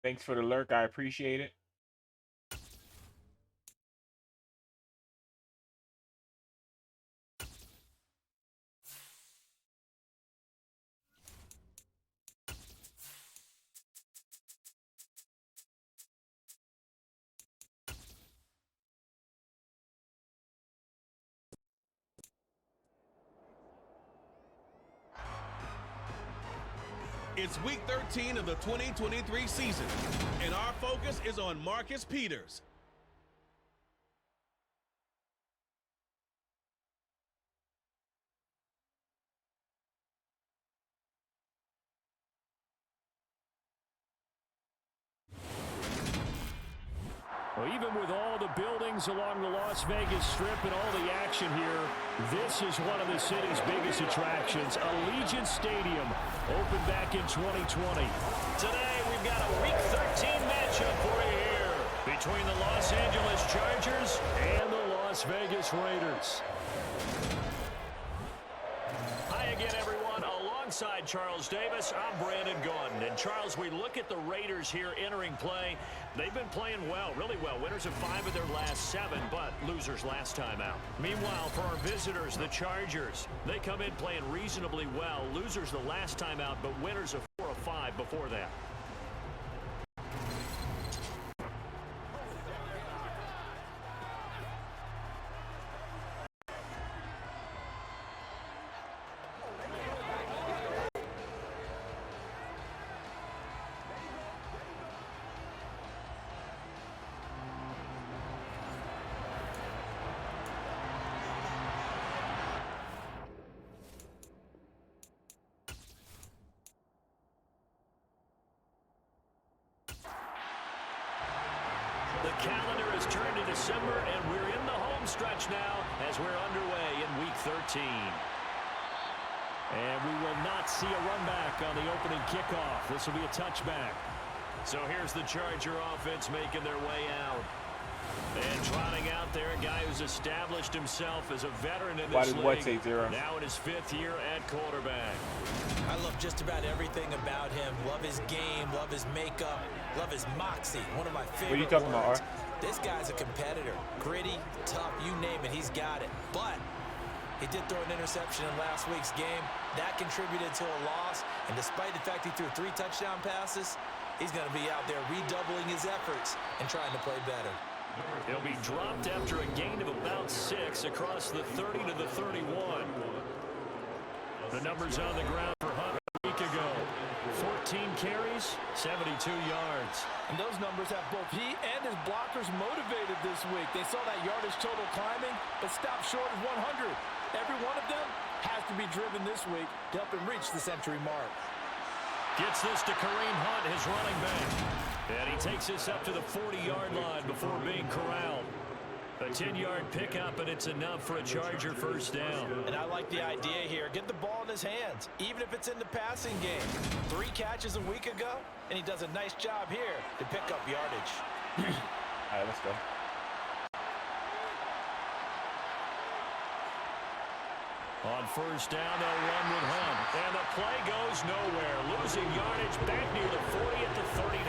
Thanks for the lurk. I appreciate it. It's week 13 of the 2023 season, and our focus is on Marcus Peters. Well, even with all the buildings along the Las Vegas Strip and all the action here, this is one of the city's biggest attractions. Allegiant Stadium opened back in 2020. Today, we've got a Week 13 matchup for you here between the Los Angeles Chargers and the Las Vegas Raiders. Hi again, everyone. Alongside Charles Davis, I'm Brandon Gaudin. And Charles, we look at the Raiders here entering play. They've been playing well, really well. Winners of 5 of their last 7, but losers last time out. Meanwhile, for our visitors, the Chargers, they come in playing reasonably well. Losers the last time out, but winners of 4 of 5 before that. The calendar has turned to December, and we're in the home stretch now as we're underway in Week 13. And we will not see a run back on the opening kickoff. This will be a touchback. So here's the Charger offense making their way out. And trotting out there, a guy who's established himself as a veteran in this league. Now in his 5th year at quarterback. I love just about everything about him. Love his game, love his makeup, love his moxie. One of my favorite What are you talking words. about, This guy's a competitor. Gritty, tough, you name it, he's got it. But he did throw an interception in last week's game. That contributed to a loss. And despite the fact he threw 3 touchdown passes, he's going to be out there redoubling his efforts and trying to play better. He'll be dropped after a gain of about 6 across the 30 to the 31. The numbers on the ground for Hunt a week ago. 14 carries, 72 yards. And those numbers have both he and his blockers motivated this week. They saw that yardage total climbing, but stopped short of 100. Every one of them has to be driven this week to help him reach the century mark. Gets this to Kareem Hunt, his running back. And he takes this up to the 40-yard line before being corralled. A 10-yard pickup, and it's enough for a Charger first down. And I like the idea here. Get the ball in his hands, even if it's in the passing game. 3 catches a week ago, and he does a nice job here to pick up yardage. All right, let's go. On first down, they'll run with Hunt. And the play goes nowhere. Losing yardage back near the 40 at the 39.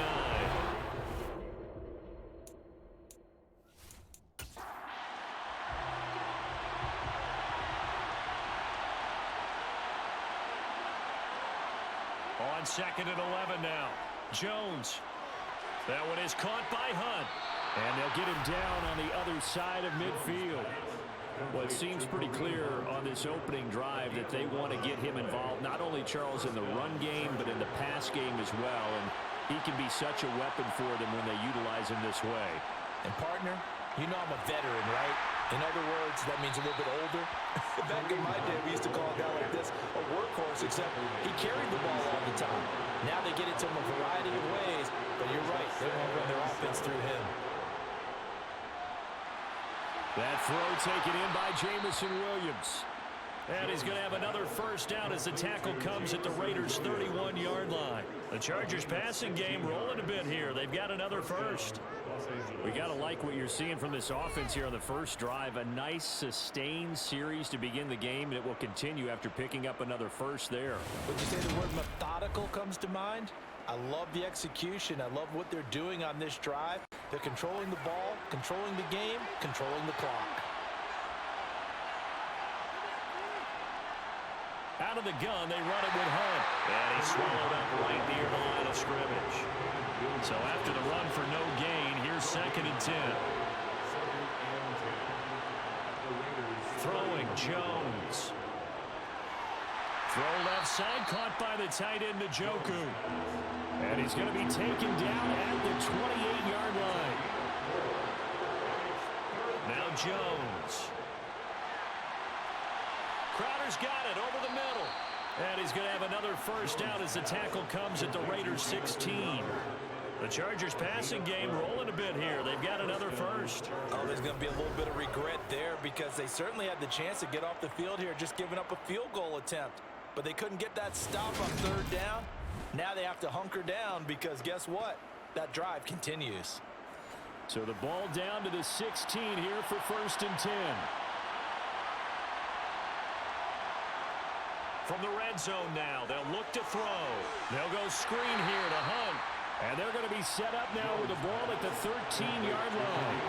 On 2nd and 11 now. Jones. That one is caught by Hunt. And they'll get him down on the other side of midfield. Well, it seems pretty clear on this opening drive that they want to get him involved, not only, Charles, in the run game, but in the pass game as well. And he can be such a weapon for them when they utilize him this way. And, partner, you know I'm a veteran, right? In other words, that means a little bit older. Back in my day, we used to call a guy like this a workhorse, except he carried the ball all the time. Now they get it to him a variety of ways, but you're right, they want to run their offense through him. That throw taken in by Jamison Williams. And he's going to have another first down as the tackle comes at the Raiders' 31-yard line. The Chargers' passing game rolling a bit here. They've got another first. We got to like what you're seeing from this offense here on the first drive. A nice, sustained series to begin the game, and it will continue after picking up another first there. Would you say the word methodical comes to mind? I love the execution. I love what they're doing on this drive. They're controlling the ball, controlling the game, controlling the clock. Out of the gun, they run it with Hunt. And he swallowed up right near the line of scrimmage. So after the run for no gain, here's 2nd and 10. Throwing Jones. Throw left side, caught by the tight end, Njoku. And he's going to be taken down at the 28-yard line. Now Jones. Crowder's got it over the middle. And he's going to have another first down as the tackle comes at the Raiders 16. The Chargers passing game rolling a bit here. They've got another first. Oh, there's going to be a little bit of regret there because they certainly had the chance to get off the field here, just giving up a field goal attempt. But they couldn't get that stop on 3rd down. Now they have to hunker down because guess what? That drive continues. So the ball down to the 16 here for 1st and 10. From the red zone now, they'll look to throw. They'll go screen here to Hunt. And they're going to be set up now with the ball at the 13-yard line.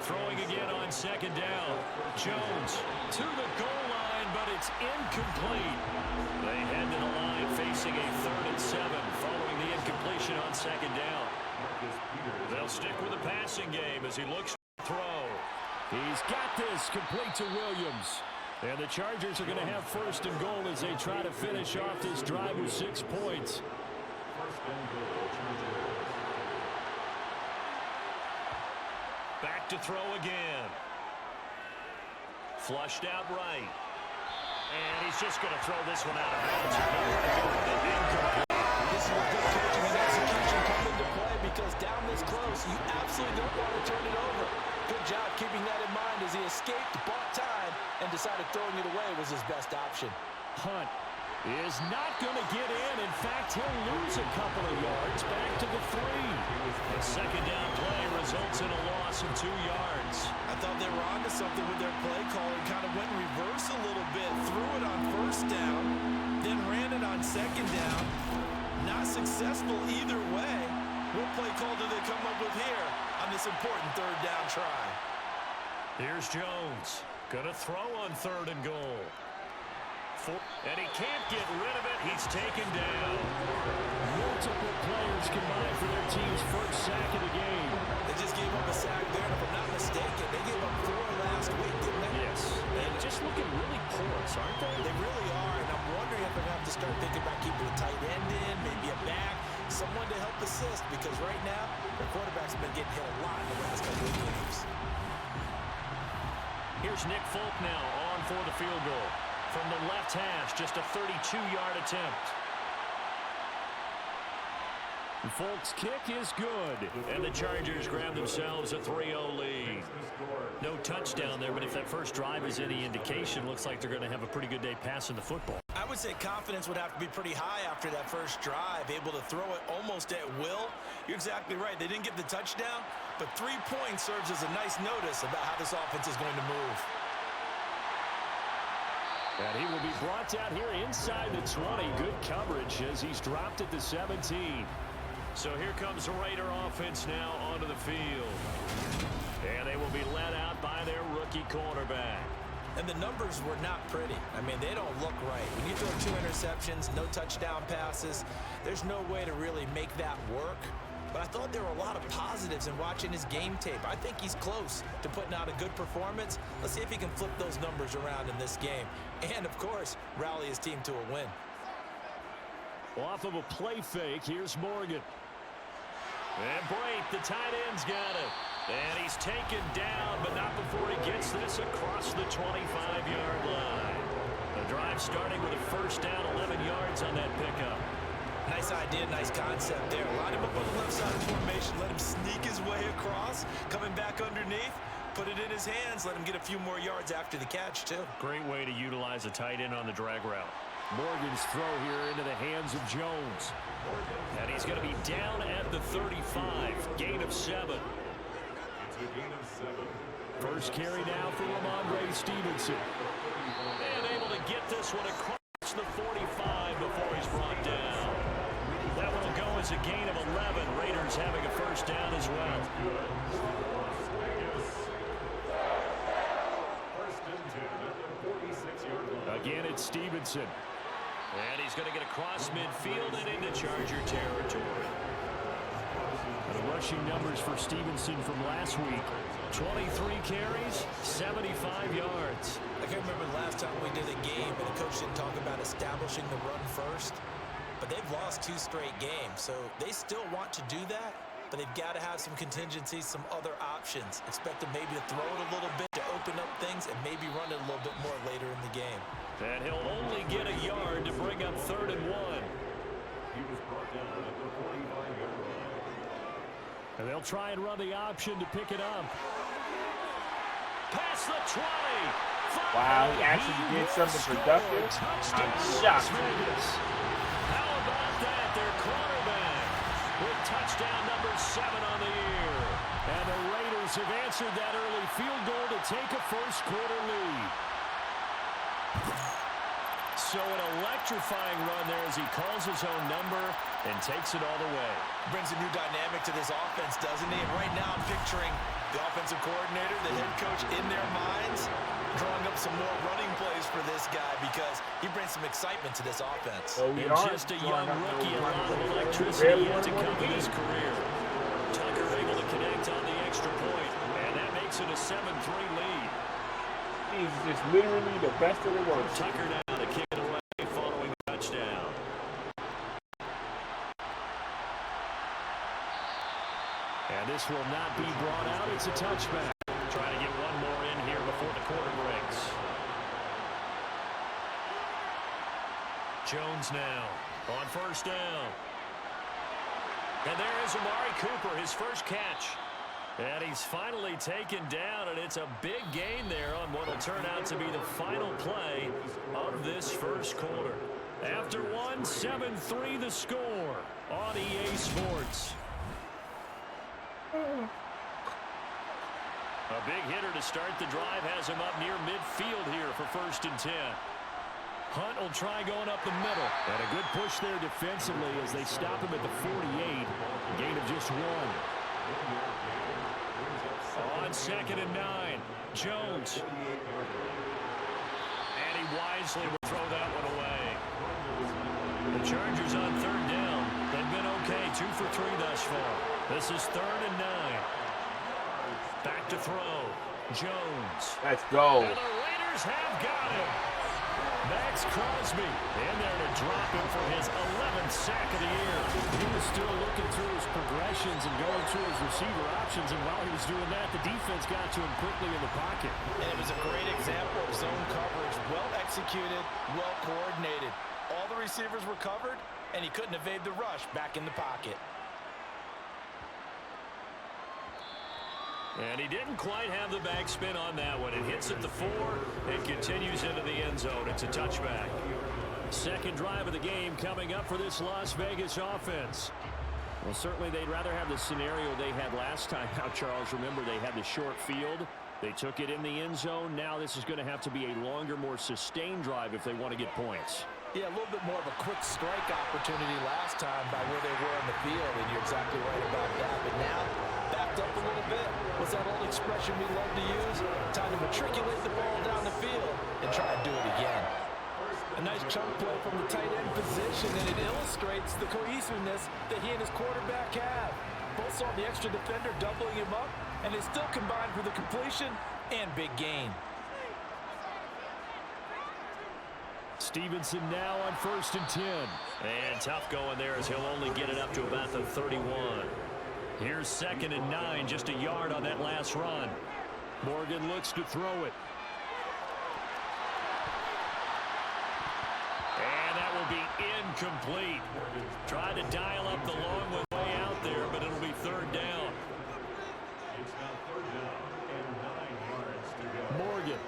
Throwing again on 2nd down. Jones to the goal line, but it's incomplete. They head to the line facing a 3rd and 7 following the incompletion on 2nd down. They'll stick with the passing game as he looks to throw. He's got this complete to Williams. And the Chargers are going to have 1st and goal as they try to finish off this drive with 6 points. Back to throw again. Flushed out right. And he's just going to throw this one out of bounds. This is where good coaching and execution come into play because down this close, you absolutely don't want to turn it over. Good job keeping that in mind as he escaped, bought time, and decided throwing it away was his best option. Hunt is not going to get in. In fact, he'll lose a couple of yards back to the 3. The 2nd down play results in a loss of 2 yards. I thought they were onto something with their play call and kind of went in reverse a little bit. Threw it on 1st down, then ran it on 2nd down. Not successful either way. What play call do they come up with here on this important 3rd down try? Here's Jones. Going to throw on 3rd and goal. And he can't get rid of it. He's taken down. Multiple players combined for their team's first sack of the game. They just gave up a sack there, and if I'm not mistaken, they gave up 4 last week, didn't they? Yes. And just looking really porous, aren't they? They really are, and I'm wondering if they're going to have to start thinking about keeping a tight end in, maybe a back, someone to help assist, because right now, their quarterback's been getting hit a lot in the last couple of games. Here's Nick Folk now on for the field goal. From the left hash, just a 32-yard attempt. Folk's kick is good, and the Chargers grab themselves a 3-0 lead. No touchdown there, but if that first drive is any indication, looks like they're going to have a pretty good day passing the football. I would say confidence would have to be pretty high after that first drive, able to throw it almost at will. You're exactly right. They didn't get the touchdown, but 3 points serves as a nice notice about how this offense is going to move. And he will be brought down here inside the 20. Good coverage as he's dropped at the 17. So here comes the Raider offense now onto the field. And they will be led out by their rookie cornerback. And the numbers were not pretty. I mean, they don't look right. When you throw 2 interceptions, no touchdown passes, there's no way to really make that work. But I thought there were a lot of positives in watching his game tape. I think he's close to putting out a good performance. Let's see if he can flip those numbers around in this game. And, of course, rally his team to a win. Off of a play fake, here's Morgan. And Brate, the tight end's got it. And he's taken down, but not before he gets this across the 25-yard line. The drive starting with a first down, 11 yards on that pickup. Nice idea, nice concept there. Line him up on the left side of the formation, let him sneak his way across, coming back underneath, put it in his hands, let him get a few more yards after the catch, too. Great way to utilize a tight end on the drag route. Morgan's throw here into the hands of Jones. And he's going to be down at the 35, gain of 7. First carry now for Ramondre Stevenson. And able to get this one across the 40. Stevenson. And he's going to get across midfield and into Charger territory. The rushing numbers for Stevenson from last week. 23 carries, 75 yards. I can remember the last time we did a game and the coach didn't talk about establishing the run first. But they've lost 2 straight games, so they still want to do that. But they've got to have some contingencies, some other options. Expect them maybe to throw it a little bit to open up things and maybe run it a little bit more later in the game. And he'll only get a yard to bring up 3rd and 1. And they'll try and run the option to pick it up. Past the 20. Wow, he actually did something productive. I'm shocked. How about that? Their quarterback with touchdown number 7 on the year. And the Raiders have answered that early field goal to take a first-quarter lead. So an electrifying run there as he calls his own number and takes it all the way. Brings a new dynamic to this offense, doesn't he? And right now I'm picturing the offensive coordinator, the head coach in their minds, drawing up some more running plays for this guy because he brings some excitement to this offense. Oh, and just a young rookie, a lot of electricity yet to come in his career. Tucker able to connect on the extra point, and that makes it a 7-3 lead. He's just literally the best of the worst. Tucker now to kick it away following the touchdown. And this will not be brought out. It's a touchback. Trying to get one more in here before the quarter breaks. Jones now on 1st down. And there is Amari Cooper, his first catch. And he's finally taken down, and it's a big gain there on what will turn out to be the final play of this first quarter. After 7-3 the score on EA Sports. A big hitter to start the drive has him up near midfield here for 1st and 10. Hunt will try going up the middle. And a good push there defensively as they stop him at the 48. Gain of just 1. On 2nd and 9, Jones. And he wisely will throw that one away. The Chargers on 3rd down. They've been okay, 2 for 3 thus far. This is 3rd and 9. Back to throw. Jones. Let's go. And the Raiders have got him. Max Crosby in there to drop him for his 11th sack of the year. He was still looking through his progressions and going through his receiver options, and while he was doing that, the defense got to him quickly in the pocket. And it was a great example of zone coverage. Well executed, well coordinated. All the receivers were covered, and he couldn't evade the rush back in the pocket. And he didn't quite have the backspin on that one. It hits at the 4 and continues into the end zone. It's a touchback. Second drive of the game coming up for this Las Vegas offense. Well, certainly they'd rather have the scenario they had last time. Now, Charles, remember they had the short field. They took it in the end zone. Now this is going to have to be a longer, more sustained drive if they want to get points. Yeah, a little bit more of a quick strike opportunity last time by where they were on the field, and you're exactly right about that. But now, backed up a little bit. What's that old expression we love to use? Time to matriculate the ball down the field and try to do it again. A nice chunk play from the tight end position, and it illustrates the cohesiveness that he and his quarterback have. Both saw the extra defender doubling him up, and they still combined for the completion and big gain. Stevenson now on 1st and 10. And tough going there as he'll only get it up to about the 31. Here's 2nd and 9, just a yard on that last run. Morgan looks to throw it. And that will be incomplete. Tried to dial up the long way out there, but it'll be 3rd down. Morgan.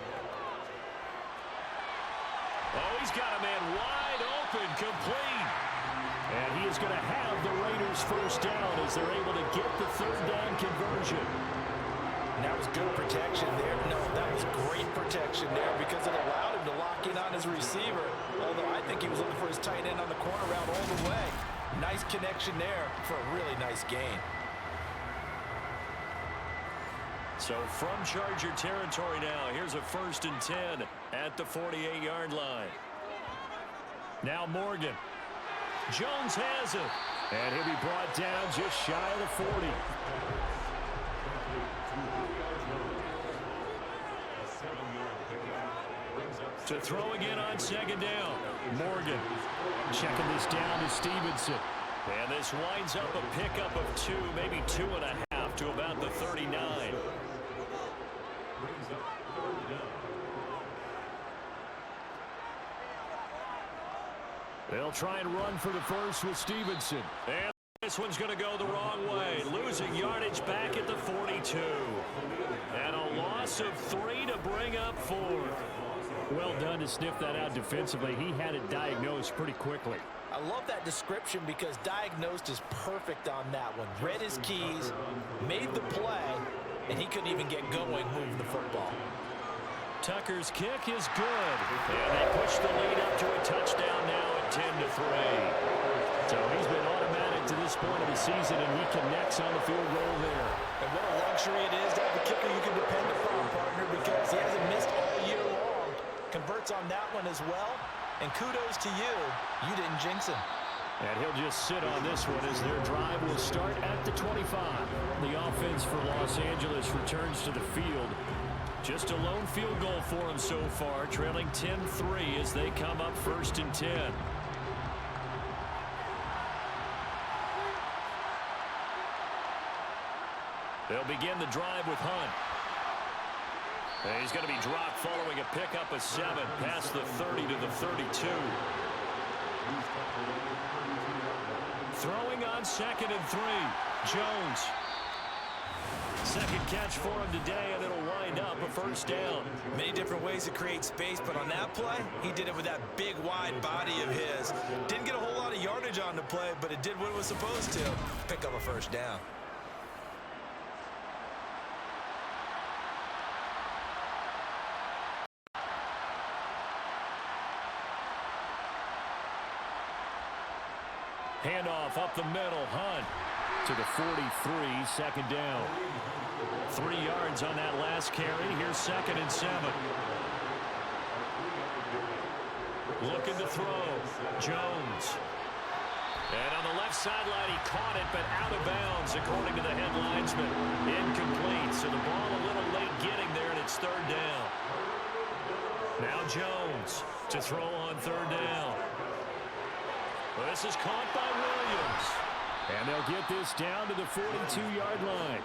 Oh, he's got a man wide open, complete. And he is going to have the Raiders first down as they're able to get the 3rd down conversion. And that was good protection there. No, that was great protection there because it allowed him to lock in on his receiver. Although I think he was looking for his tight end on the corner route all the way. Nice connection there for a really nice gain. So from Charger territory now, here's a 1st and 10 at the 48-yard line. Now Morgan. Jones has it. And he'll be brought down just shy of the 40. To throw again on second down. Morgan checking this down to Stevenson. And this winds up a pickup of 2, maybe 2.5 to about the 39. They'll try and run for the first with Stevenson. And this one's going to go the wrong way. Losing yardage back at the 42. And a loss of 3 to bring up 4. Well done to sniff that out defensively. He had it diagnosed pretty quickly. I love that description because diagnosed is perfect on that one. Read his keys, made the play, and he couldn't even get going moving the football. Tucker's kick is good. And they push the lead up to a touchdown now at 10-3. So he's been automatic to this point of the season, and he connects on the field goal there. And what a luxury it is to have a kicker you can depend upon, partner, because he hasn't missed all year long. Converts on that one as well. And kudos to you. You didn't jinx him. And he'll just sit on this one as their drive will start at the 25. The offense for Los Angeles returns to the field. Just a lone field goal for them so far, trailing 10-3 as they come up 1st and 10. They'll begin the drive with Hunt. And he's going to be dropped following a pickup of 7 past the 30 to the 32. Throwing on 2nd and 3. Jones. Second catch for him today, and it'll wind up a first down. Many different ways to create space, but on that play, he did it with that big, wide body of his. Didn't get a whole lot of yardage on the play, but it did what it was supposed to. Pick up a first down. Handoff up the middle. Hunt to the 43, second down. 3 yards on that last carry. Here's 2nd and 7. Looking to throw. Jones. And on the left sideline, he caught it, but out of bounds, according to the head linesman. Incomplete, so the ball a little late getting there, and it's 3rd down. Now Jones to throw on 3rd down. Well, this is caught by Williams. And they'll get this down to the 42-yard line.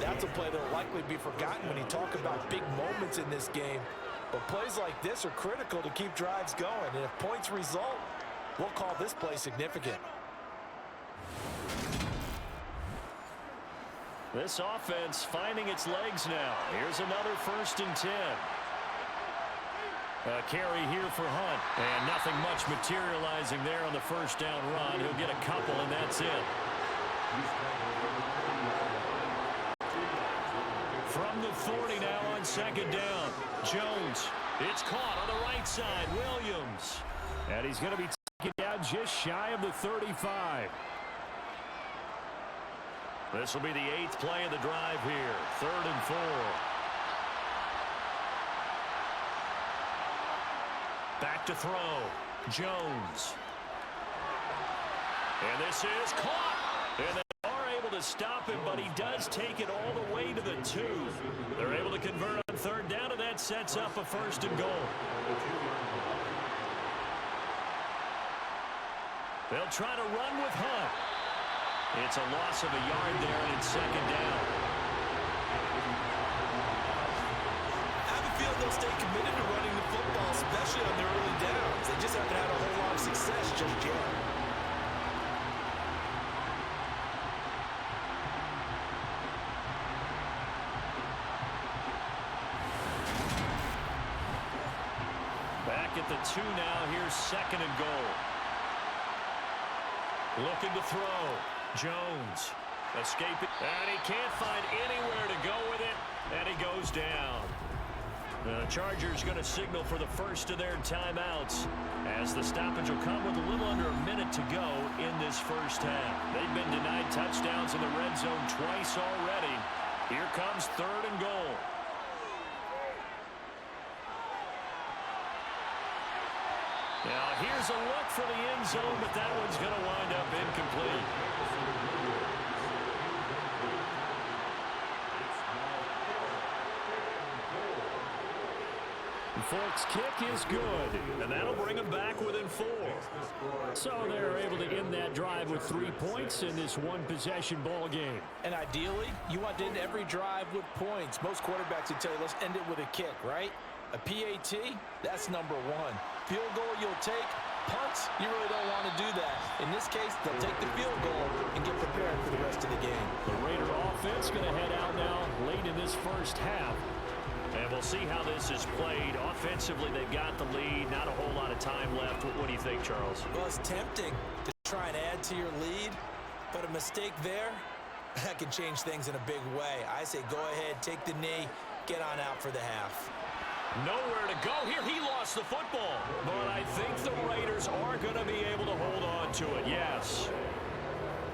That's a play that will likely be forgotten when you talk about big moments in this game. But plays like this are critical to keep drives going. And if points result, we'll call this play significant. This offense finding its legs now. Here's another 1st and 10. A carry here for Hunt. And nothing much materializing there on the first down run. He'll get a couple, and that's it. From the 40 now on 2nd down. Jones. It's caught on the right side. Williams. And he's going to be taken down just shy of the 35. This will be the 8th play of the drive here. 3rd and 4. Back to throw. Jones. And this is caught. And they are able to stop him, but he does take it all the way to the 2. They're able to convert on 3rd down, and that sets up a 1st and goal. They'll try to run with Hunt. It's a loss of a yard there, and it's 2nd down. I have a feeling they'll stay committed to running the football, especially on their early downs. They just haven't had a whole lot of success just yet. Back at the 2 now. Here's 2nd and goal. Looking to throw. Jones. Escaping. And he can't find anywhere to go with it. And he goes down. The Chargers going to signal for the first of their timeouts as the stoppage will come with a little under a minute to go in this first half. They've been denied touchdowns in the red zone twice already. Here comes 3rd and goal. Now here's a look for the end zone, but that one's going to wind up incomplete. Folks, kick is good, and that'll bring them back within 4. So they're able to end that drive with 3 points in this one-possession ball game. And ideally, you want to end every drive with points. Most quarterbacks would tell you, let's end it with a kick, right? A PAT, that's number 1. Field goal you'll take. Punts, you really don't want to do that. In this case, they'll take the field goal and get prepared for the rest of the game. The Raider offense going to head out now late in this first half. And we'll see how this is played. Offensively, they've got the lead. Not a whole lot of time left. What do you think, Charles? Well, it's tempting to try and add to your lead, but a mistake there, that can change things in a big way. I say go ahead, take the knee, get on out for the half. Nowhere to go here. He lost the football. But I think the Raiders are going to be able to hold on to it, yes.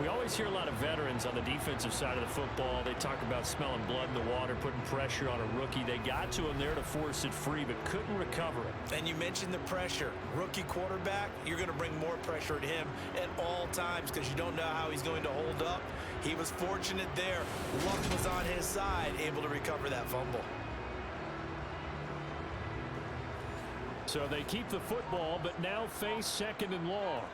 We always hear a lot of veterans on the defensive side of the football. They talk about smelling blood in the water, putting pressure on a rookie. They got to him there to force it free, but couldn't recover it. And you mentioned the pressure. Rookie quarterback, you're going to bring more pressure at him at all times because you don't know how he's going to hold up. He was fortunate there. Luck was on his side, able to recover that fumble. So they keep the football, but now face 2nd and long.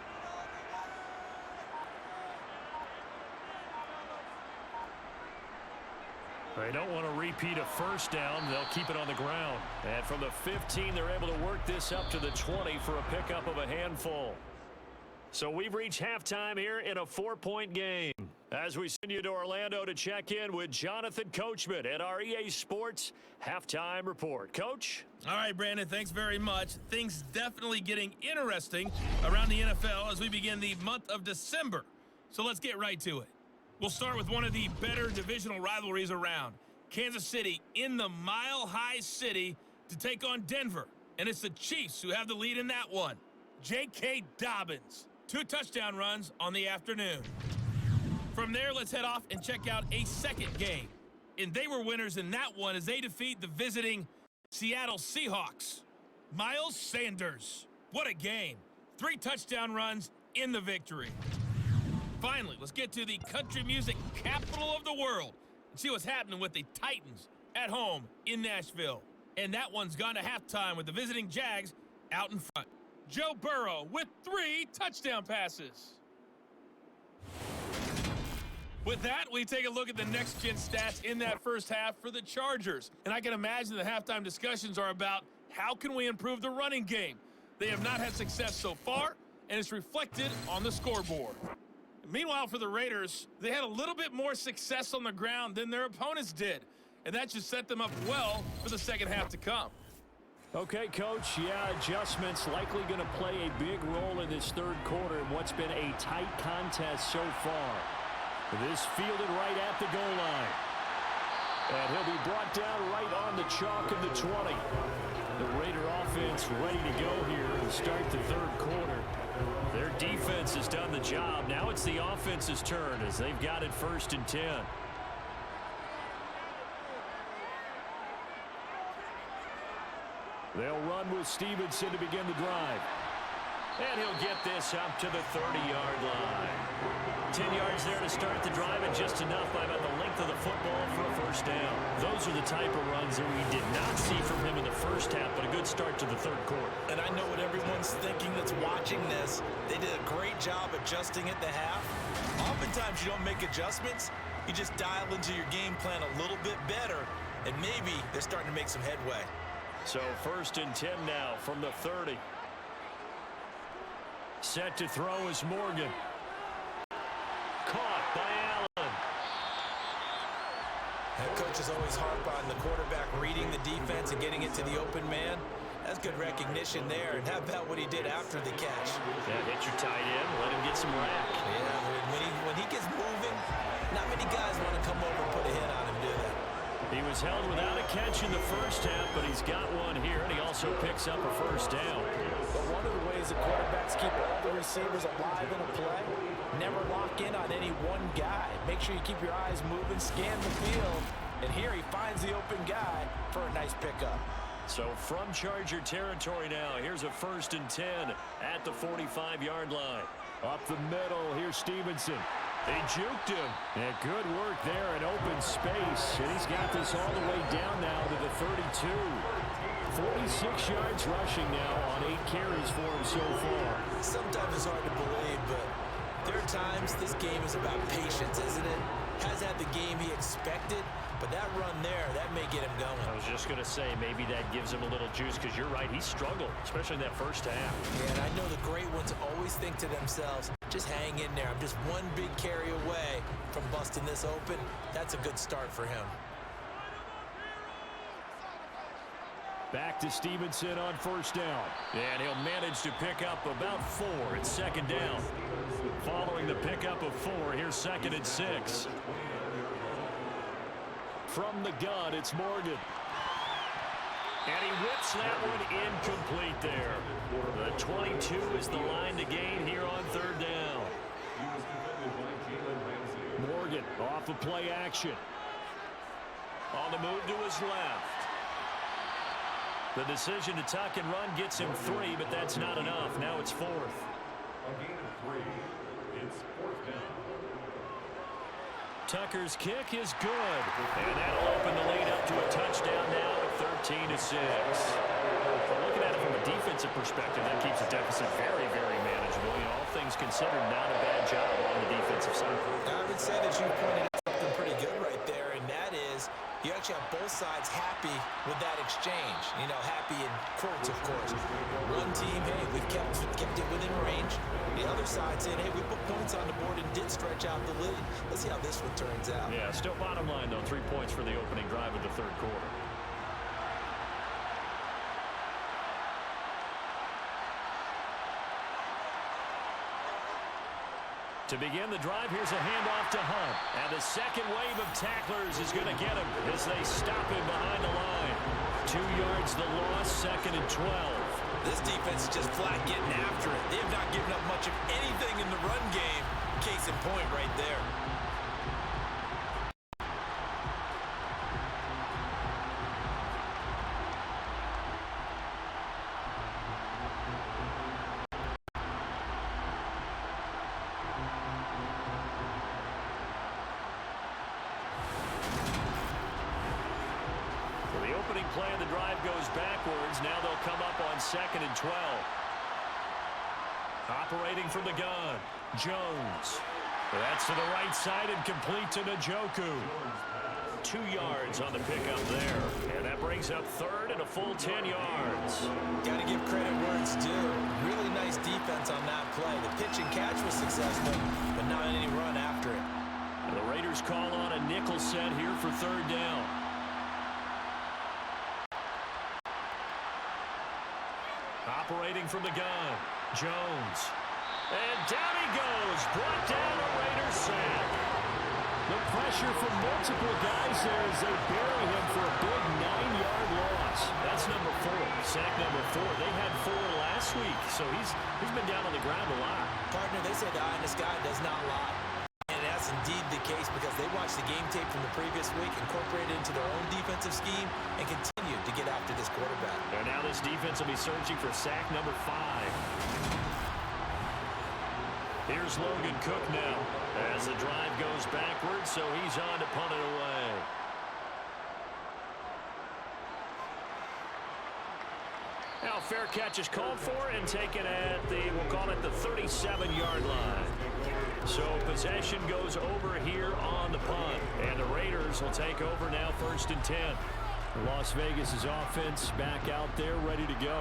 They don't want to repeat a first down. They'll keep it on the ground. And from the 15, they're able to work this up to the 20 for a pickup of a handful. So we've reached halftime here in a 4-point game. As we send you to Orlando to check in with Jonathan Coachman at our EA Sports Halftime Report. Coach? All right, Brandon, thanks very much. Things definitely getting interesting around the NFL as we begin the month of December. So let's get right to it. We'll start with one of the better divisional rivalries around. Kansas City in the Mile High City to take on Denver. And it's the Chiefs who have the lead in that one. J.K. Dobbins, 2 touchdown runs on the afternoon. From there, let's head off and check out a second game. And they were winners in that one as they defeat the visiting Seattle Seahawks. Miles Sanders, what a game. 3 touchdown runs in the victory. Finally, let's get to the country music capital of the world and see what's happening with the Titans at home in Nashville. And that one's gone to halftime with the visiting Jags out in front. Joe Burrow with 3 touchdown passes. With that, we take a look at the next-gen stats in that first half for the Chargers. And I can imagine the halftime discussions are about how can we improve the running game. They have not had success so far, and it's reflected on the scoreboard. Meanwhile, for the Raiders, they had a little bit more success on the ground than their opponents did. And that should set them up well for the second half to come. Okay, Coach, yeah, adjustments likely going to play a big role in this third quarter in what's been a tight contest so far. This fielded right at the goal line. And he'll be brought down right on the chalk of the 20. The Raider offense ready to go here to start the third quarter. Their defense has done the job. Now it's the offense's turn as they've got it 1st and 10. They'll run with Stevenson to begin the drive. And he'll get this up to the 30-yard line. 10 yards there to start the drive, and just enough by about the length of the football for a first down. Those are the type of runs that we did not see from him in the first half, but a good start to the third quarter. And I know what everyone's thinking that's watching this. They did a great job adjusting at the half. Oftentimes you don't make adjustments. You just dial into your game plan a little bit better, and maybe they're starting to make some headway. So 1st and 10 now from the 30. Set to throw is Morgan. Caught by Allen. Head coaches always harp on the quarterback reading the defense and getting it to the open man. That's good recognition there. And how about what he did after the catch? Yeah, hit your tight end, let him get some rack. Yeah, when he gets moving, not many guys want to come over and put a hit on him, do they? He was held without a catch in the first half, but he's got one here, and he also picks up a first down. But one of the ways the quarterbacks keep all the receivers alive in a play, never lock in on any one guy. Make sure you keep your eyes moving, scan the field, and here he finds the open guy for a nice pickup. So from Charger territory now, here's a 1st and 10 at the 45-yard line. Up the middle, here's Stevenson. They juked him. And good work there in open space. And he's got this all the way down now to the 32. 46 yards rushing now on 8 carries for him so far. Sometimes it's hard to believe, but there are times this game is about patience, isn't it? Has had the game he expected, but that run there, that may get him going. I was just going to say, maybe that gives him a little juice, because you're right, he struggled, especially in that first half. Yeah, and I know the great ones always think to themselves, just hang in there. I'm just one big carry away from busting this open. That's a good start for him. Back to Stevenson on 1st down. And he'll manage to pick up about 4. It's 2nd down. Following the pickup of 4, here's 2nd and 6. From the gun, it's Morgan. And he whips that one incomplete there. The 22 is the line to gain here on 3rd down. Morgan off of play action. On the move to his left. The decision to tuck and run gets him 3, but that's not enough. Now it's 4th. A gain of 3. It's 4th down. Tucker's kick is good. And that'll open the lead up to a touchdown now at 13-6. Looking at it from a defensive perspective, that keeps the deficit very, very manageable. All things considered, not a bad job on the defensive side. I would say that you pointed out something pretty good right there, and that is you actually have both sides happy with that exchange. Happy in quotes, of course. One team, hey, we've kept it within range. The other side saying, hey, we put points on the board and did stretch out the lead. Let's see how this one turns out. Yeah, still bottom line, though, 3 points for the opening drive of the 3rd quarter. To begin the drive, here's a handoff to Hunt. And the second wave of tacklers is going to get him as they stop him behind the line. 2 yards the loss, 2nd and 12. This defense is just flat getting after it. They have not given up much of anything in the run game. Case in point right there. Play of the drive goes backwards. Now they'll come up on 2nd and 12. Operating from the gun, Jones. That's to the right side and complete to Njoku. 2 yards on the pickup there. And that brings up 3rd and a full 10 yards. Got to give credit where it's due. Really nice defense on that play. The pitch and catch was successful, but not any run after it. And the Raiders call on a nickel set here for 3rd down. Operating from the gun, Jones. And down he goes, brought down a Raiders sack. The pressure from multiple guys there as they bury him for a big 9-yard loss. That's number 4, sack number 4. They had 4 last week, so he's been down on the ground a lot. Partner, they say the eye in the sky does not lie. And that's indeed the case because they watched the game tape from the previous week, incorporated it into their own defensive scheme, and continued to get after this quarterback. And now this defense will be searching for sack number 5. Here's Logan Cook now as the drive goes backwards, so he's on to punt it away. Now fair catch is called for and taken at we'll call it the 37-yard line. So possession goes over here on the punt. And the Raiders will take over now 1st and 10. Las Vegas' offense back out there ready to go.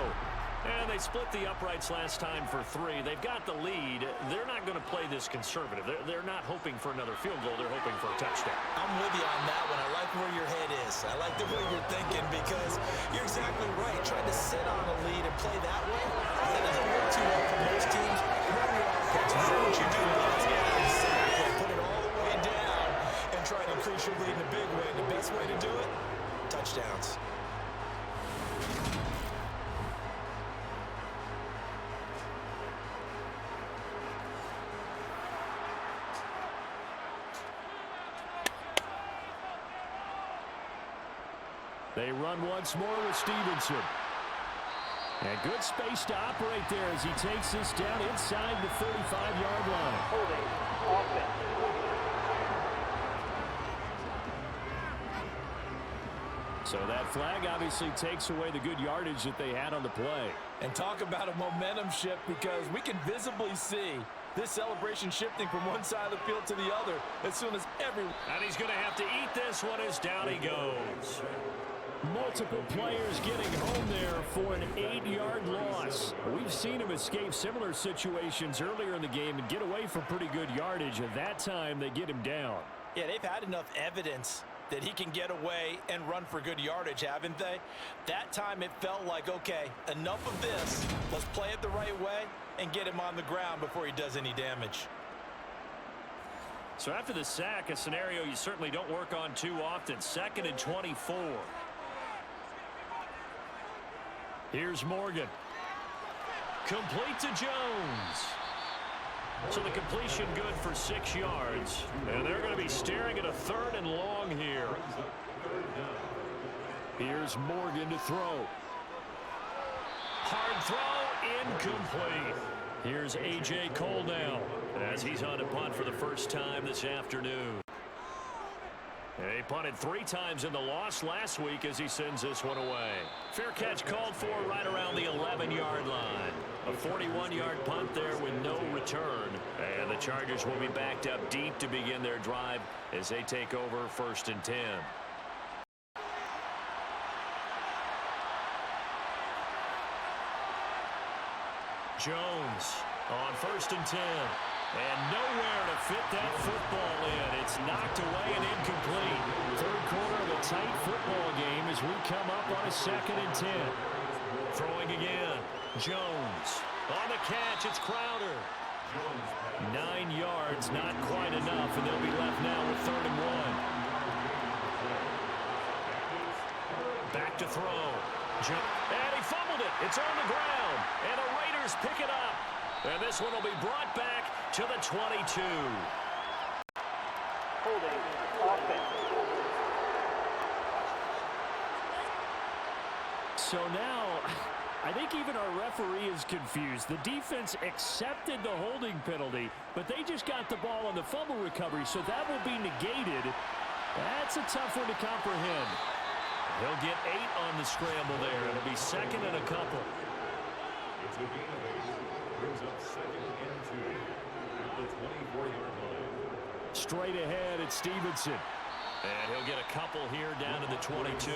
And they split the uprights last time for 3. They've got the lead. They're not going to play this conservative. They're not hoping for another field goal. They're hoping for a touchdown. I'm with you on that one. I like where your head is. I like the way you're thinking because you're exactly right. Trying to sit on a lead and play that way, that doesn't work too well for most teams. Run your offense. Do what you do best. Exactly. Put it all the way down and try to increase your lead in a big way. The best way to do it, touchdowns. They run once more with Stevenson. And good space to operate there as he takes this down inside the 35-yard line. Holding offense. So that flag obviously takes away the good yardage that they had on the play. And talk about a momentum shift, because we can visibly see this celebration shifting from one side of the field to the other as soon as everyone... And he's going to have to eat this one as down he goes. Multiple players getting home there for an 8-yard loss. We've seen him escape similar situations earlier in the game and get away from pretty good yardage. At that time, they get him down. Yeah, they've had enough evidence that he can get away and run for good yardage, haven't they? That time it felt like, okay, enough of this. Let's play it the right way and get him on the ground before he does any damage. So after the sack, a scenario you certainly don't work on too often. 2nd and 24. Here's Morgan. Complete to Jones. So the completion good for 6 yards. And they're going to be staring at a 3rd and long here. Here's Morgan to throw. Hard throw, incomplete. Here's A.J. Cole now as he's on a punt for the first time this afternoon. He punted 3 times in the loss last week as he sends this one away. Fair catch called for right around the 11-yard line. A 41-yard punt there with no return. And the Chargers will be backed up deep to begin their drive as they take over 1st and 10. Jones on 1st and 10. And nowhere to fit that football in. It's knocked away and incomplete. 3rd quarter of a tight football game as we come up on a 2nd and 10. Throwing again. Jones. On the catch, it's Crowder. 9 yards, not quite enough, and they'll be left now with 3rd and 1. Back to throw. And he fumbled it. It's on the ground. And the Raiders pick it up. And this one will be brought back to the 22. Holding offense. So now, I think even our referee is confused. The defense accepted the holding penalty, but they just got the ball on the fumble recovery, so that will be negated. That's a tough one to comprehend. He'll get 8 on the scramble there. It'll be 2nd and a couple. It's a gain of 8. Brings up 2nd and 2 at the 24-yard line. Straight ahead, it's Stevenson. And he'll get a couple here down to the 22.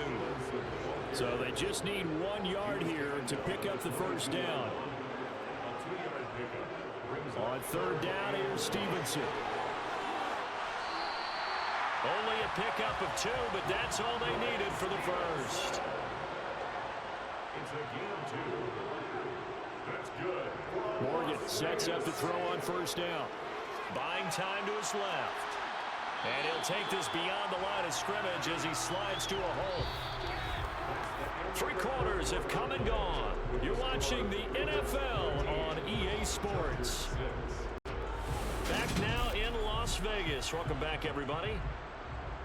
So they just need 1 yard here to pick up the first down. On 3rd down, here's Stevenson. Only a pickup of 2, but that's all they needed for the first. It's a gain of 2. That's good. Morgan sets up to throw on 1st down. Buying time to his left. And he'll take this beyond the line of scrimmage as he slides to a hole. 3 quarters have come and gone. You're watching the NFL on EA Sports. Back now in Las Vegas. Welcome back, everybody.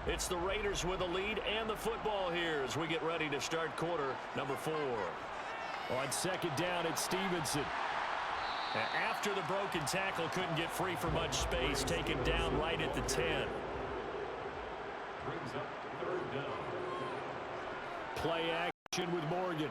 It's the Raiders with the lead and the football here as we get ready to start quarter number 4. On 2nd down, it's Stevenson. After the broken tackle, couldn't get free for much space, taken down right at the 10. Brings up 3rd down. Play action with Morgan.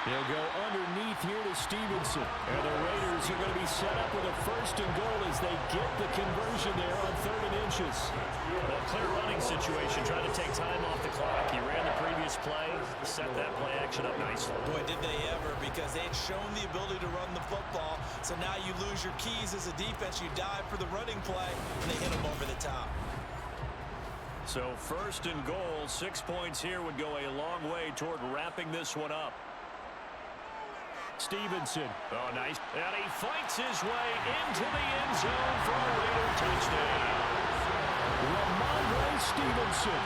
He'll go underneath here to Stevenson. And the Raiders are going to be set up with a 1st and goal as they get the conversion there on 3rd and inches. Well, clear running situation, trying to take time off the clock. He ran the previous play, set that play action up nicely. Boy, did they ever, because they had shown the ability to run the football. So now you lose your keys as a defense. You dive for the running play, and they hit them over the top. So 1st and goal, 6 points here would go a long way toward wrapping this one up. Stevenson. Oh, nice. And he fights his way into the end zone for a Raider touchdown. Ramondre Stevenson,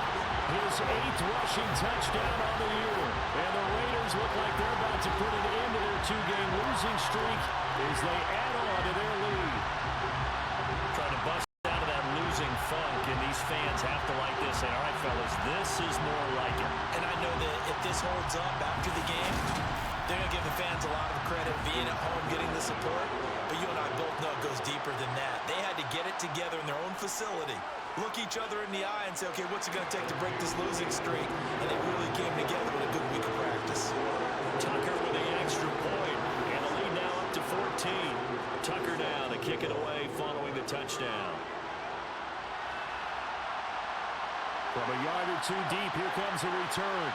his 8th rushing touchdown on the year. And the Raiders look like they're about to put an end to their 2-game losing streak as they add on to their lead. Trying to bust out of that losing funk, and these fans have to like this. And all right, fellas. This is more like it. And I know that if this holds up after the game, they're going to give the fans a lot of credit being at home, getting the support. But you and I both know it goes deeper than that. They had to get it together in their own facility, look each other in the eye and say, okay, what's it going to take to break this losing streak? And they really came together with a good week of practice. Tucker with the extra point. And the lead now up to 14. Tucker now to kick it away following the touchdown. From a yard or two deep, here comes a return.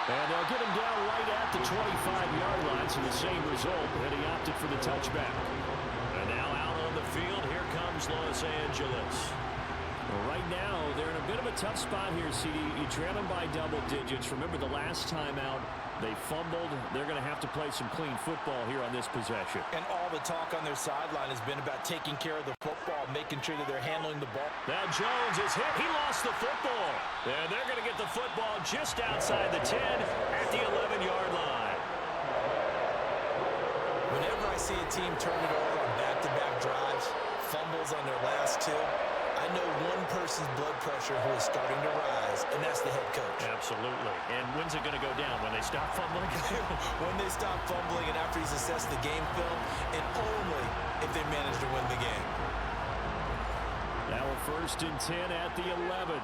And they'll get him down right at the 25-yard line, so the same result, and he opted for the touchback. And now out on the field, here comes Los Angeles. Well, right now, they're in a bit of a tough spot here, CD. You trail them by double digits. Remember the last time out, they fumbled. They're going to have to play some clean football here on this possession. And all the talk on their sideline has been about taking care of the football, making sure that they're handling the ball. Now Jones is hit. He lost the football. And they're going to get the football just outside the 10 at the 11-yard line. Whenever I see a team turn it over on back-to-back drives, fumbles on their last two, I know one person's blood pressure who is starting to rise, and that's the head coach. Absolutely. And when's it going to go down? When they stop fumbling? When they stop fumbling and after he's assessed the game film, and only if they manage to win the game. Now a 1st and 10 at the 11.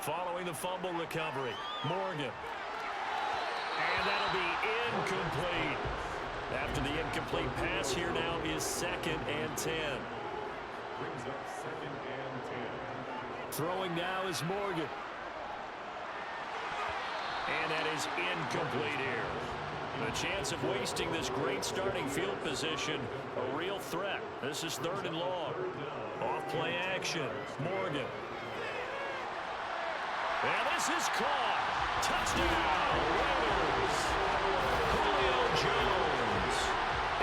Following the fumble recovery, Morgan. And that'll be incomplete. After the incomplete pass, here now is 2nd and 10. Brings up 2nd and 10. Throwing now is Morgan. And that is incomplete here. The chance of wasting this great starting field position, a real threat. This is 3rd and long. Off play action, Morgan. And this is caught. Touchdown, Raiders. Julio Jones.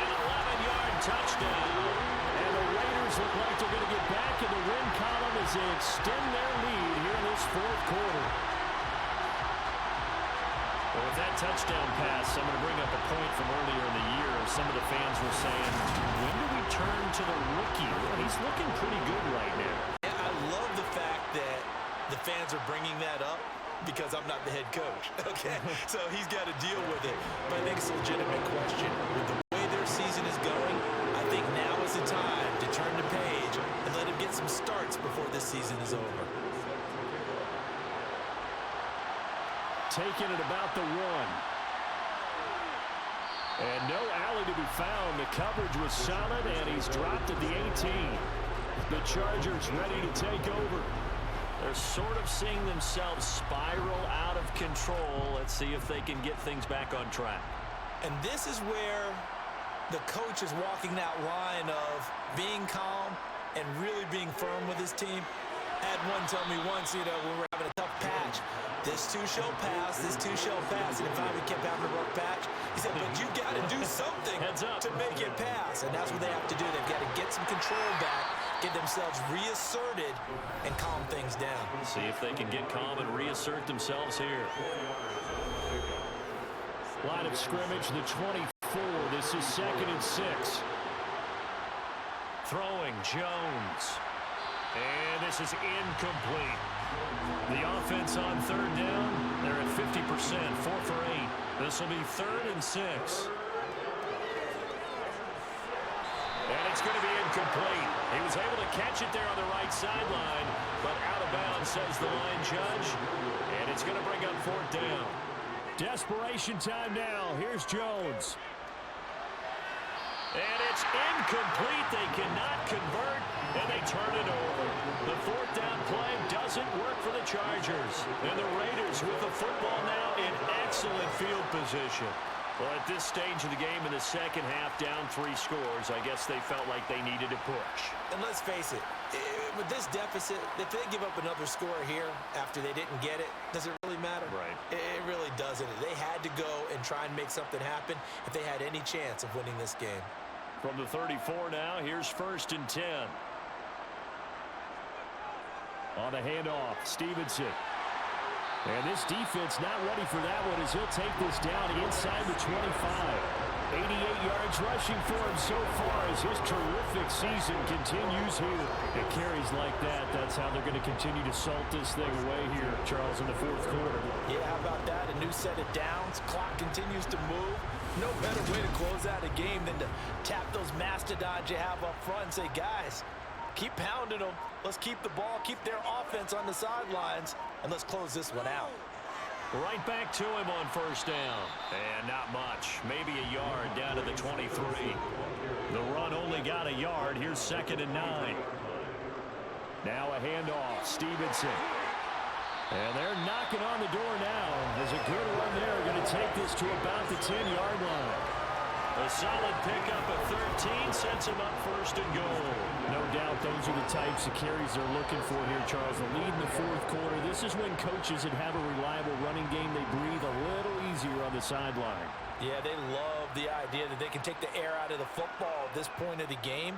An 11-yard touchdown. And the Raiders look like they're going to get back in the win column as they extend their lead here in this 4th quarter. Well, with that touchdown pass, I'm going to bring up a point from earlier in the year. Some of the fans were saying, when do we turn to the rookie? Well, he's looking pretty good right now. Yeah, I love the fact that the fans are bringing that up because I'm not the head coach, okay? So he's got to deal with it. But I think it's a legitimate question. With the way their season is going, I think now is the time to turn the page and let him get some starts before this season is over. Taking it about the 1. And no alley to be found. The coverage was solid, and he's dropped at the 18. The Chargers ready to take over. They're sort of seeing themselves spiral out of control. Let's see if they can get things back on track. And this is where the coach is walking that line of being calm and really being firm with his team. I had one tell me once, when we're having a tough patch, this too shall pass, this too shall pass. And if I kept having a rough patch, he said, but you got to do something to make it pass. And that's what they have to do. They've got to get some control back, get themselves reasserted, and calm things down. See if they can get calm and reassert themselves here. Line of scrimmage, the 24. This is 2nd and 6. Throwing, Jones. And this is incomplete. The offense on 3rd down, they're at 50%, 4 for 8. This will be 3rd and 6. And it's going to be incomplete. He was able to catch it there on the right sideline, but out of bounds, says the line judge. And it's going to bring up 4th down. Desperation time now. Here's Jones. And it's incomplete. They cannot convert, and they turn it over. The 4th down play doesn't work for the Chargers. And the Raiders with the football now in excellent field position. Well, at this stage of the game in the second half, down 3 scores, I guess they felt like they needed to push. And let's face it, with this deficit, if they give up another score here after they didn't get it, does it really matter? Right. It really doesn't. They had to go and try and make something happen if they had any chance of winning this game. From the 34 now, here's 1st and 10. On a handoff, Stevenson. And this defense not ready for that one as he'll take this down inside the 25. 88 yards rushing for him so far as his terrific season continues here. It carries like that. That's how they're going to continue to salt this thing away here, Charles, in the fourth quarter. Yeah, how about that? A new set of downs. Clock continues to move. No better way to close out a game than to tap those mastodons you have up front and say, guys, keep pounding them. Let's keep the ball, keep their offense on the sidelines, and let's close this one out. Right back to him on first down. And not much. Maybe a yard down to the 23. The run only got a yard. Here's 2nd and 9. Now a handoff. Stevenson. And they're knocking on the door now. There's a good run there. Going to take this to about the 10-yard line. A solid pickup at 13 sets him up 1st and goal. No doubt those are the types of carries they're looking for here, Charles. The lead in the fourth quarter. This is when coaches that have a reliable running game, they breathe a little easier on the sideline. Yeah, they love the idea that they can take the air out of the football at this point of the game.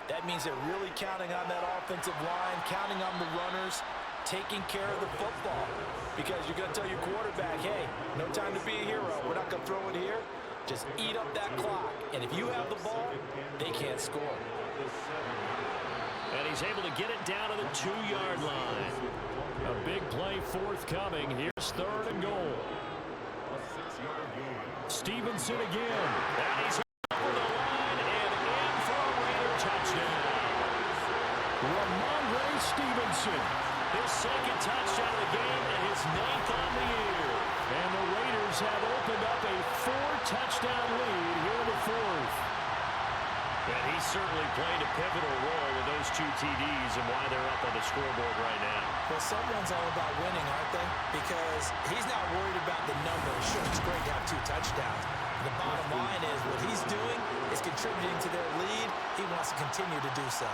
That means they're really counting on that offensive line, counting on the runners, taking care of the football. Because you're going to tell your quarterback, hey, no time to be a hero. We're not going to throw it here. Just eat up that clock. And if you have the ball, they can't score. And he's able to get it down to the 2-yard line. A big play forthcoming. Here's 3rd and goal. Stevenson again. And he's over the line and in for a Raider touchdown. Ramondre Stevenson. His 2nd touchdown of the game and his 9th on the year. And the Raiders have opened up a 4-touchdown lead here in the 4th. And he certainly played a pivotal role with those 2 TDs and why they're up on the scoreboard right now. Well, someone's all about winning, aren't they? Because he's not worried about the numbers. Sure, it's great to have 2 touchdowns. The bottom line is what he's doing is contributing to their lead. He wants to continue to do so.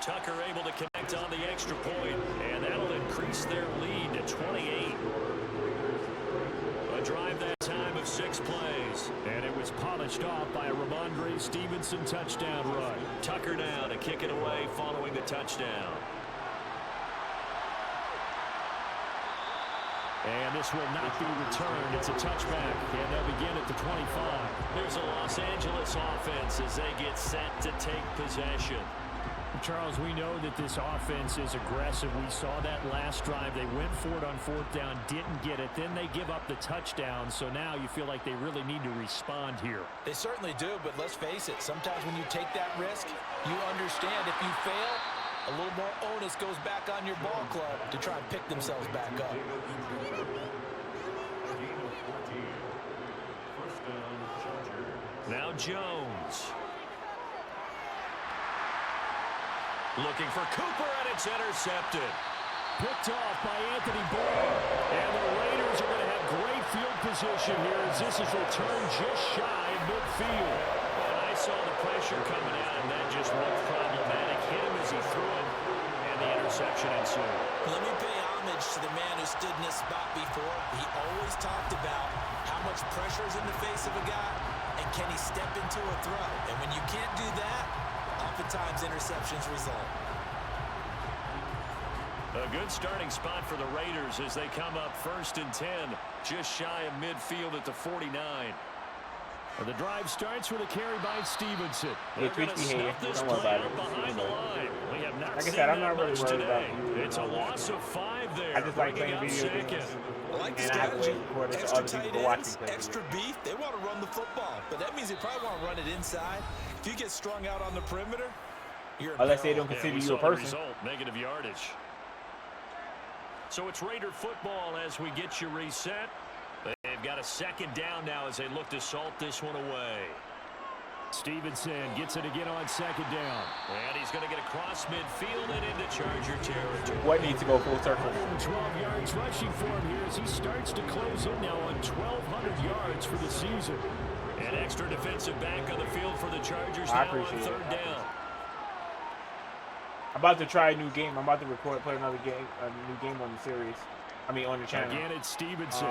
Tucker able to connect on the extra point, and that'll increase their lead to 28. A drive that time of 6 plays, and it was polished off by a Ramondre Stevenson touchdown run. Tucker now to kick it away following the touchdown. And this will not be returned. It's a touchback, and they'll begin at the 25. There's a Los Angeles offense as they get set to take possession. Charles, we know that this offense is aggressive. We saw that last drive. They went for it on 4th down, didn't get it. Then they give up the touchdown, so now you feel like they really need to respond here. They certainly do, but let's face it. Sometimes when you take that risk, you understand if you fail, a little more onus goes back on your ball club to try and pick themselves back up. Now Jones. Looking for Cooper, and it's intercepted. Picked off by Anthony Boyd. And the Raiders are going to have great field position here as this is returned just shy of midfield. And I saw the pressure coming out, and that just looked problematic. Hit him as he threw it, and the interception ensued. Let me pay homage to the man who stood in this spot before. He always talked about how much pressure is in the face of a guy, and can he step into a throw. And when you can't do that, oftentimes interceptions result. A good starting spot for the Raiders as they come up 1st and 10, just shy of midfield at the 49. Well, the drive starts with a carry by Stevenson. Hey, Tweety, hey, don't worry about it. Behind the line. We have not like I said, I'm not really worried today. about it. It's a loss of 5 there. I just like playing video games. I like the And I have to strategy. wait for the Extra other tight people watching ends, play extra beef. They want to run the football, but that means they probably want to run it inside. If you get strung out on the perimeter, you're in Unless they peril. don't consider we you a saw the person. result, negative yardage. So it's Raider football as we get you reset. They've got a 2nd down now as they look to salt this one away. Stevenson gets it again on 2nd down. And he's going to get across midfield and into Charger territory. What needs to go full circle? 112 yards rushing for him here as he starts to close in now on 1,200 yards for the season. An extra defensive back on the field for the Chargers I now on appreciate 3rd down. I'm about to try a new game. I'm about to play another game, a new game on the series. I mean, on the channel. Again, it's Stevenson.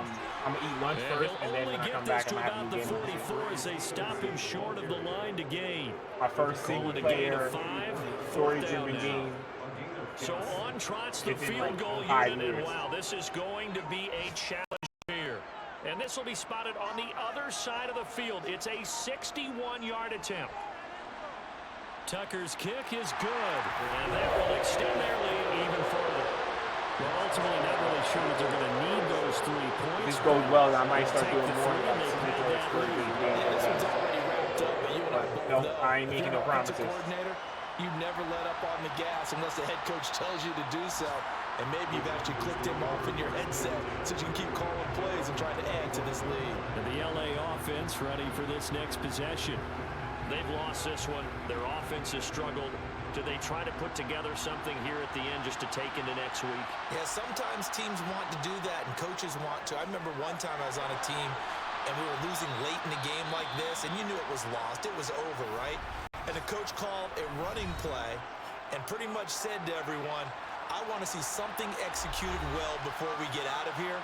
I'm gonna eat lunch first, and then when I come back, I'm gonna have a new game. The 44 as they stop him short of the line to gain. My first single player story-driven game. So on trots the It's in field like goal 5 unit, and years. wow, this is going to be a challenge here. And this will be spotted on the other side of the field. It's a 61-yard attempt. Tucker's kick is good, and that will extend their lead even further. Well, ultimately, not really sure that they're going to need those 3 points. If this goes well, I might start doing more. This one's already wrapped up, but you and I both No, know, I ain't making no promises. Coordinator, you never let up on the gas unless the head coach tells you to do so. And maybe you've actually clicked him off in your headset so you can keep calling plays and trying to add to this lead. And the LA offense ready for this next possession. They've lost this one. Their offense has struggled. Do they try to put together something here at the end just to take into next week? Yeah, sometimes teams want to do that and coaches want to. I remember one time I was on a team and we were losing late in a game like this, and you knew it was lost. It was over, right? And the coach called a running play and pretty much said to everyone, I want to see something executed well before we get out of here.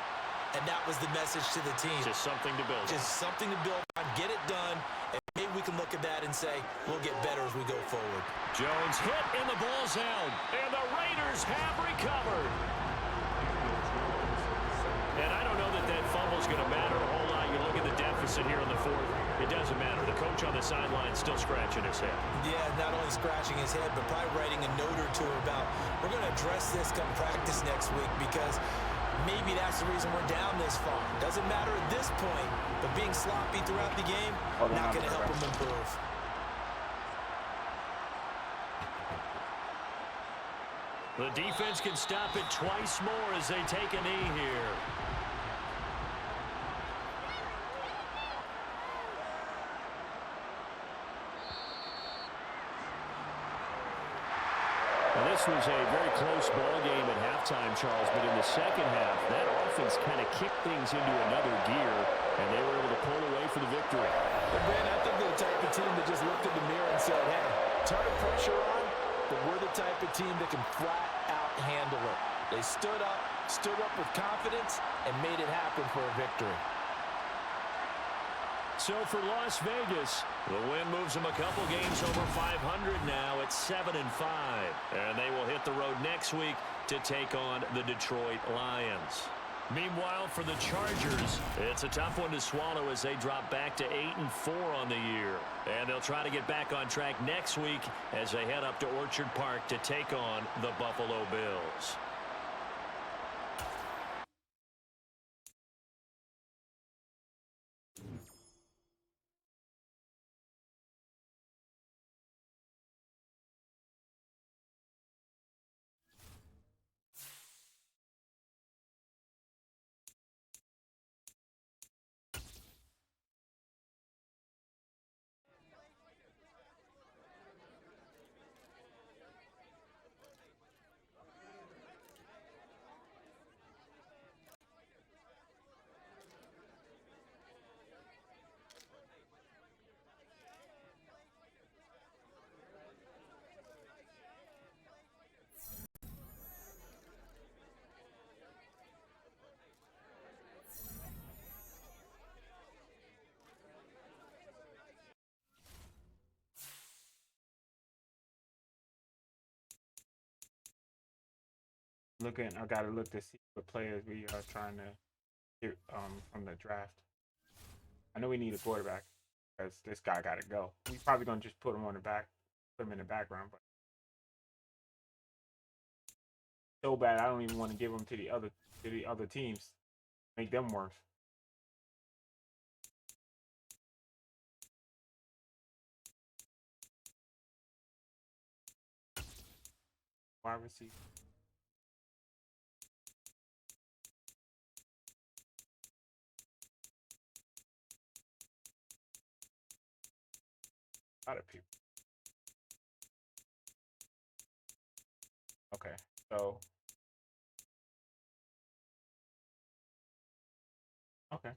And that was the message to the team. Just something to build. Just something to build on, get it done, and maybe we can look at that and say, we'll get better as we go forward. Jones hit in the ball zone, and the Raiders have recovered. And I don't know that that fumble's going to matter a whole lot. You look at the deficit here in the fourth. It doesn't matter. The coach on the sideline still scratching his head. Yeah, not only scratching his head, but probably writing a note or two about, we're going to address this come practice next week because maybe that's the reason we're down this far. Doesn't matter at this point, but being sloppy throughout the game, not going to help him improve. The defense can stop it twice more as they take a knee here. Well, this was a very close ball game at halftime, Charles, but in the second half, that offense kind of kicked things into another gear, and they were able to pull away for the victory. But, man, I think they're the type of team that just looked in the mirror and said, hey, turn the pressure on, but we're the type of team that can flat out handle it. They stood up with confidence, and made it happen for a victory. So for Las Vegas, the win moves them a couple games over 500 now at 7-5. And they will hit the road next week to take on the Detroit Lions. Meanwhile, for the Chargers, it's a tough one to swallow as they drop back to 8-4 on the year. And they'll try to get back on track next week as they head up to Orchard Park to take on the Buffalo Bills. I gotta look to see what players we are trying to get from the draft. I know we need a quarterback because this guy gotta go. We probably gonna just put him in the background, but so bad I don't even want to give him to the other teams, make them worse. Wide receiver. A lot of people. Okay, so okay.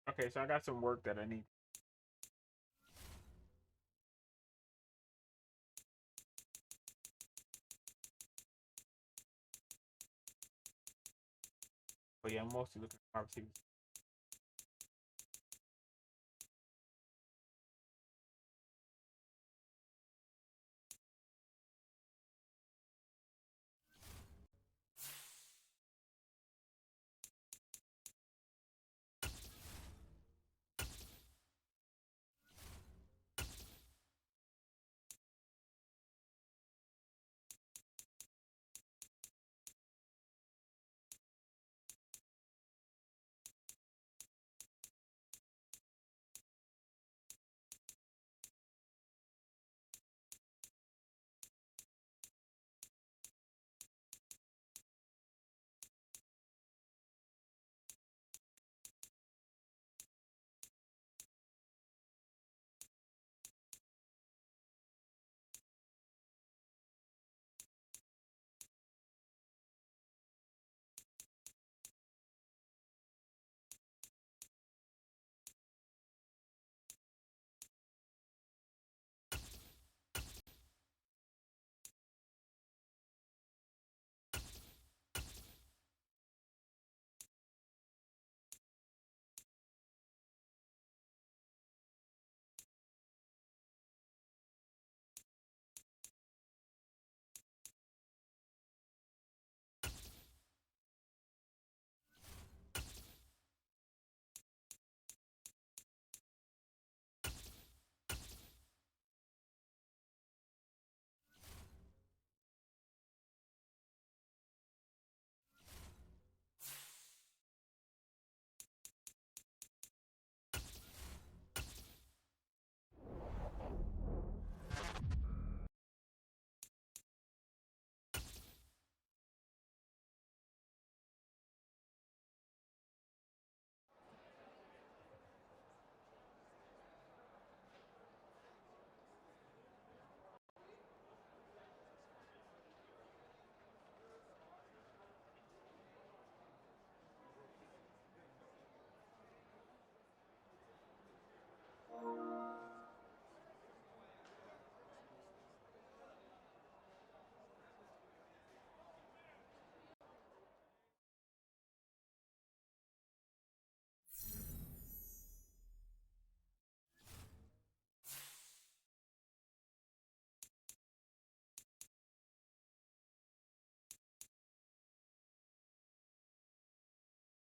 Okay, so I got some work that I need. But yeah, I'm mostly looking for wide receivers.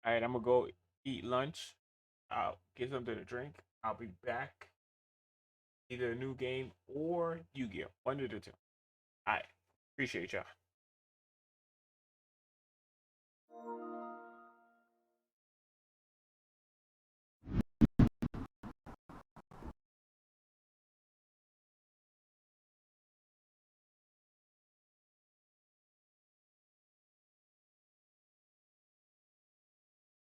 All right, I'm gonna go eat lunch. I'll get something to drink. I'll be back. Either a new game or Yu-Gi-Oh! One of the two. All right, appreciate y'all.